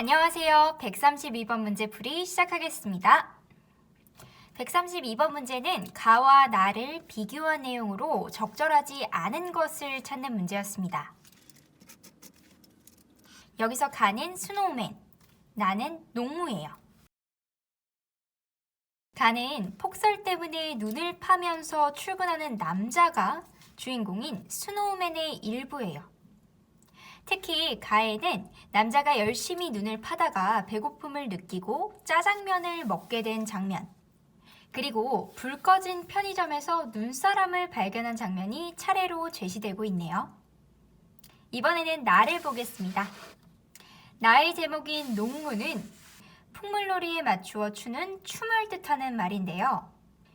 안녕하세요. 132번 문제풀이 시작하겠습니다. 132번 문제는 가와 나를 비교한 내용으로 적절하지 않은 것을 찾는 문제였습니다. 여기서 가는 스노우맨, 나는 농무예요. 가는 폭설 때문에 눈을 파면서 출근하는 남자가 주인공인 스노우맨의 일부예요. 특히 가에는 남자가 열심히 눈을 파다가 배고픔을 느끼고 짜장면을 먹게 된 장면, 그리고 불 꺼진 편의점에서 눈사람을 발견한 장면이 차례로 제시되고 있네요. 이번에는 나를 보겠습니다. 나의 제목인 농무는 풍물놀이에 맞추어 추는 춤을 뜻하는 말인데요.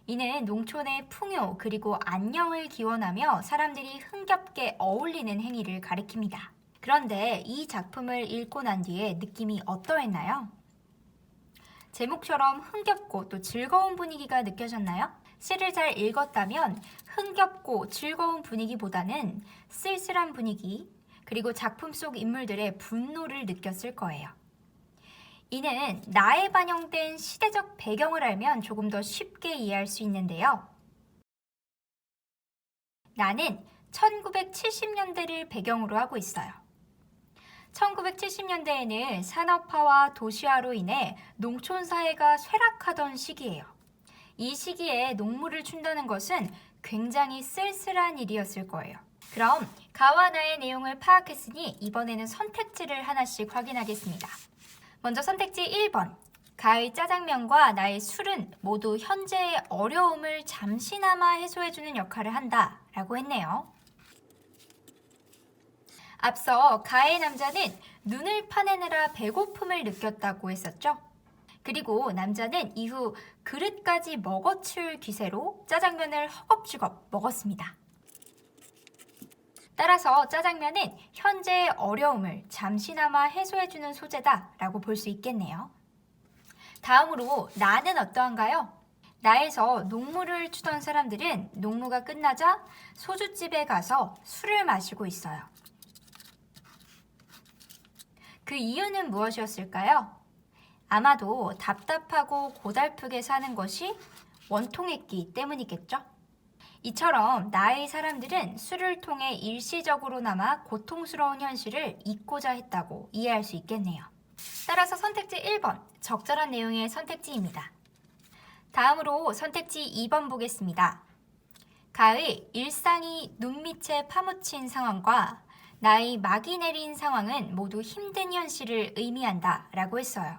이는 농촌의 풍요 그리고 안녕을 기원하며 사람들이 흥겹게 어울리는 행위를 가리킵니다. 그런데 이 작품을 읽고 난 뒤에 느낌이 어떠했나요? 제목처럼 흥겹고 또 즐거운 분위기가 느껴졌나요? 시를 잘 읽었다면 흥겹고 즐거운 분위기보다는 쓸쓸한 분위기, 그리고 작품 속 인물들의 분노를 느꼈을 거예요. 이는 나에 반영된 시대적 배경을 알면 조금 더 쉽게 이해할 수 있는데요. 나는 1970년대를 배경으로 하고 있어요. 1970년대에는 산업화와 도시화로 인해 농촌 사회가 쇠락하던 시기예요. 이 시기에 농무를 춘다는 것은 굉장히 쓸쓸한 일이었을 거예요. 그럼 가와 나의 내용을 파악했으니 이번에는 선택지를 하나씩 확인하겠습니다. 먼저 선택지 1번. 가의 짜장면과 나의 술은 모두 현재의 어려움을 잠시나마 해소해주는 역할을 한다 라고 했네요. 앞서 가의 남자는 눈을 파내느라 배고픔을 느꼈다고 했었죠. 그리고 남자는 이후 그릇까지 먹어치울 기세로 짜장면을 허겁지겁 먹었습니다. 따라서 짜장면은 현재의 어려움을 잠시나마 해소해주는 소재다라고 볼 수 있겠네요. 다음으로 나는 어떠한가요? 나에서 농무를 추던 사람들은 농무가 끝나자 소주집에 가서 술을 마시고 있어요. 그 이유는 무엇이었을까요? 아마도 답답하고 고달프게 사는 것이 원통했기 때문이겠죠? 이처럼 나의 사람들은 술을 통해 일시적으로나마 고통스러운 현실을 잊고자 했다고 이해할 수 있겠네요. 따라서 선택지 1번, 적절한 내용의 선택지입니다. 다음으로 선택지 2번 보겠습니다. 가의 일상이 눈밑에 파묻힌 상황과 나의 막이 내린 상황은 모두 힘든 현실을 의미한다 라고 했어요.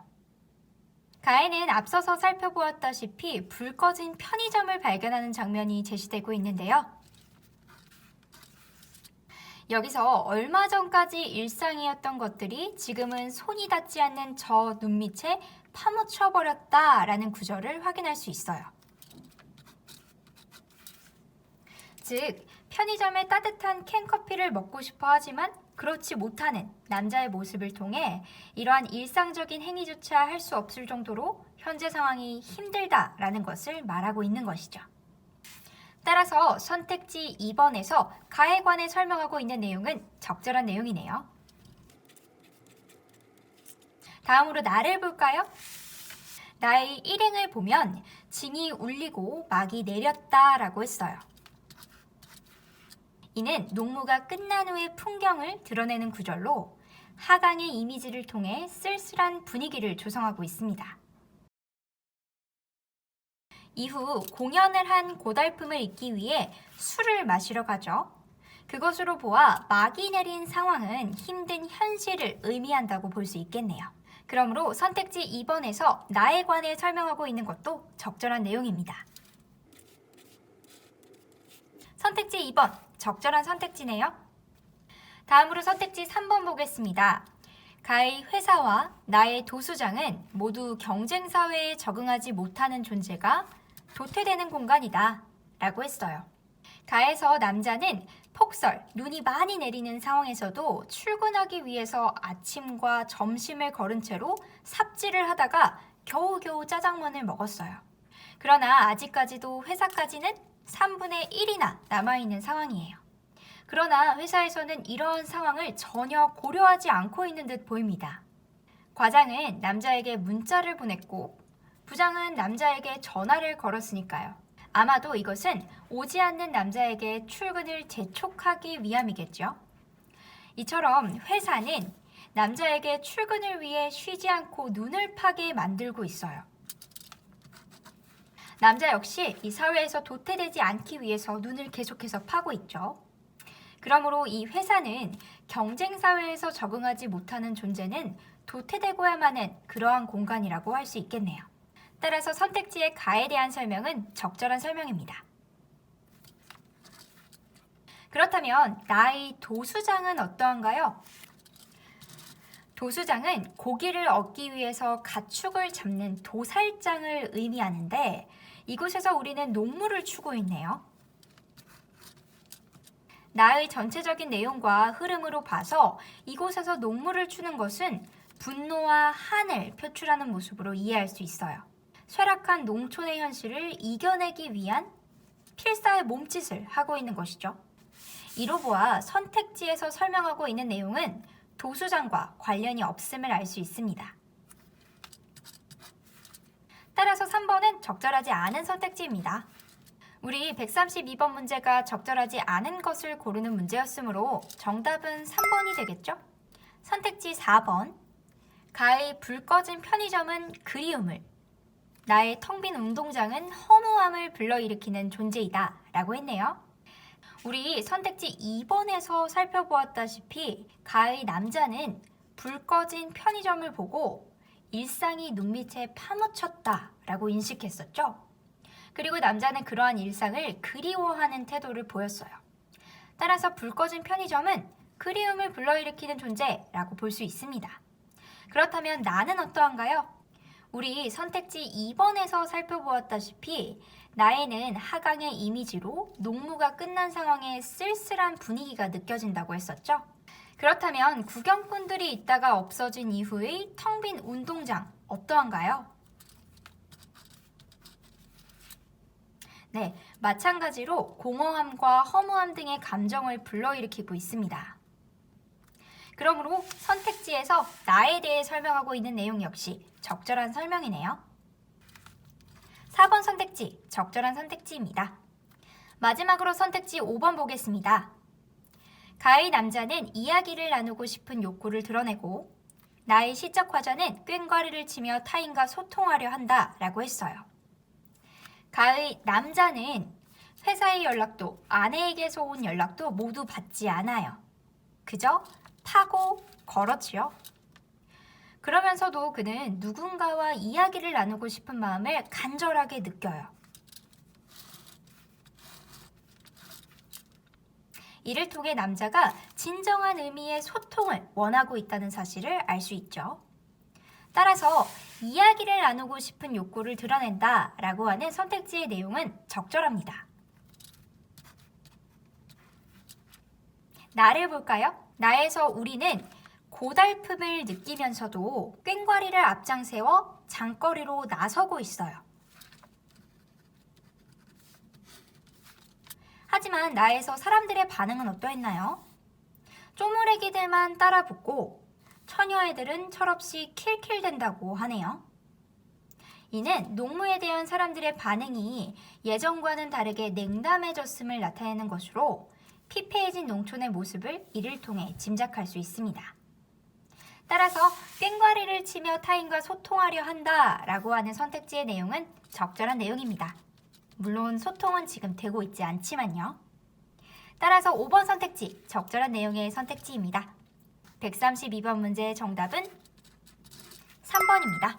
가에는 앞서서 살펴보았다시피 불 꺼진 편의점을 발견하는 장면이 제시되고 있는데요. 여기서 얼마 전까지 일상이었던 것들이 지금은 손이 닿지 않는 저 눈밑에 파묻혀버렸다 라는 구절을 확인할 수 있어요. 즉, 편의점에 따뜻한 캔커피를 먹고 싶어 하지만 그렇지 못하는 남자의 모습을 통해 이러한 일상적인 행위조차 할 수 없을 정도로 현재 상황이 힘들다라는 것을 말하고 있는 것이죠. 따라서 선택지 2번에서 가에 관해 설명하고 있는 내용은 적절한 내용이네요. 다음으로 나를 볼까요? 나의 일행을 보면 징이 울리고 막이 내렸다라고 했어요. 이는 농무가 끝난 후의 풍경을 드러내는 구절로 하강의 이미지를 통해 쓸쓸한 분위기를 조성하고 있습니다. 이후 공연을 한 고달픔을 잊기 위해 술을 마시러 가죠. 그것으로 보아 막이 내린 상황은 힘든 현실을 의미한다고 볼 수 있겠네요. 그러므로 선택지 2번에서 나에 관해 설명하고 있는 것도 적절한 내용입니다. 선택지 2번, 적절한 선택지네요. 다음으로 선택지 3번 보겠습니다. 가의 회사와 나의 도수장은 모두 경쟁사회에 적응하지 못하는 존재가 도태되는 공간이다 라고 했어요. 가에서 남자는 폭설, 눈이 많이 내리는 상황에서도 출근하기 위해서 아침과 점심을 거른 채로 삽질을 하다가 겨우겨우 짜장면을 먹었어요. 그러나 아직까지도 회사까지는 3분의 1이나 남아있는 상황이에요. 그러나 회사에서는 이러한 상황을 전혀 고려하지 않고 있는 듯 보입니다. 과장은 남자에게 문자를 보냈고 부장은 남자에게 전화를 걸었으니까요. 아마도 이것은 오지 않는 남자에게 출근을 재촉하기 위함이겠죠. 이처럼 회사는 남자에게 출근을 위해 쉬지 않고 눈을 파게 만들고 있어요. 남자 역시 이 사회에서 도태되지 않기 위해서 눈을 계속해서 파고 있죠. 그러므로 이 회사는 경쟁 사회에서 적응하지 못하는 존재는 도태되고야만 하는 그러한 공간이라고 할 수 있겠네요. 따라서 선택지의 가에 대한 설명은 적절한 설명입니다. 그렇다면 나의 도수장은 어떠한가요? 도수장은 고기를 얻기 위해서 가축을 잡는 도살장을 의미하는데 이곳에서 우리는 농무를 추고 있네요. 나의 전체적인 내용과 흐름으로 봐서 이곳에서 농무를 추는 것은 분노와 한을 표출하는 모습으로 이해할 수 있어요. 쇠락한 농촌의 현실을 이겨내기 위한 필사의 몸짓을 하고 있는 것이죠. 이로 보아 선택지에서 설명하고 있는 내용은 도수장과 관련이 없음을 알 수 있습니다. 따라서 3번은 적절하지 않은 선택지입니다. 우리 132번 문제가 적절하지 않은 것을 고르는 문제였으므로 정답은 3번이 되겠죠? 선택지 4번. 가의 불 꺼진 편의점은 그리움을, 나의 텅 빈 운동장은 허무함을 불러일으키는 존재이다 라고 했네요. 우리 선택지 2번에서 살펴보았다시피 가의 남자는 불 꺼진 편의점을 보고 일상이 눈밑에 파묻혔다 라고 인식했었죠. 그리고 남자는 그러한 일상을 그리워하는 태도를 보였어요. 따라서 불 꺼진 편의점은 그리움을 불러일으키는 존재라고 볼 수 있습니다. 그렇다면 나는 어떠한가요? 우리 선택지 2번에서 살펴보았다시피 나에는 하강의 이미지로 농무가 끝난 상황에 쓸쓸한 분위기가 느껴진다고 했었죠. 그렇다면 구경꾼들이 있다가 없어진 이후의 텅 빈 운동장 어떠한가요? 네, 마찬가지로 공허함과 허무함 등의 감정을 불러일으키고 있습니다. 그러므로 선택지에서 나에 대해 설명하고 있는 내용 역시 적절한 설명이네요. 4번 선택지, 적절한 선택지입니다. 마지막으로 선택지 5번 보겠습니다. 가의 남자는 이야기를 나누고 싶은 욕구를 드러내고 나의 시적 화자는 꽹과리를 치며 타인과 소통하려 한다 라고 했어요. 가의 남자는 회사의 연락도 아내에게서 온 연락도 모두 받지 않아요. 그저 파고 걸었지요. 그러면서도 그는 누군가와 이야기를 나누고 싶은 마음을 간절하게 느껴요. 이를 통해 남자가 진정한 의미의 소통을 원하고 있다는 사실을 알 수 있죠. 따라서 이야기를 나누고 싶은 욕구를 드러낸다 라고 하는 선택지의 내용은 적절합니다. 나를 볼까요? 나에서 우리는 고달픔을 느끼면서도 꽹과리를 앞장세워 장거리로 나서고 있어요. 하지만 나에서 사람들의 반응은 어떠했나요? 쪼무레기들만 따라붙고 처녀애들은 철없이 킬킬댄다고 하네요. 이는 농무에 대한 사람들의 반응이 예전과는 다르게 냉담해졌음을 나타내는 것으로 피폐해진 농촌의 모습을 이를 통해 짐작할 수 있습니다. 따라서 꽹과리를 치며 타인과 소통하려 한다라고 하는 선택지의 내용은 적절한 내용입니다. 물론 소통은 지금 되고 있지 않지만요. 따라서 5번 선택지, 적절한 내용의 선택지입니다. 132번 문제의 정답은 3번입니다.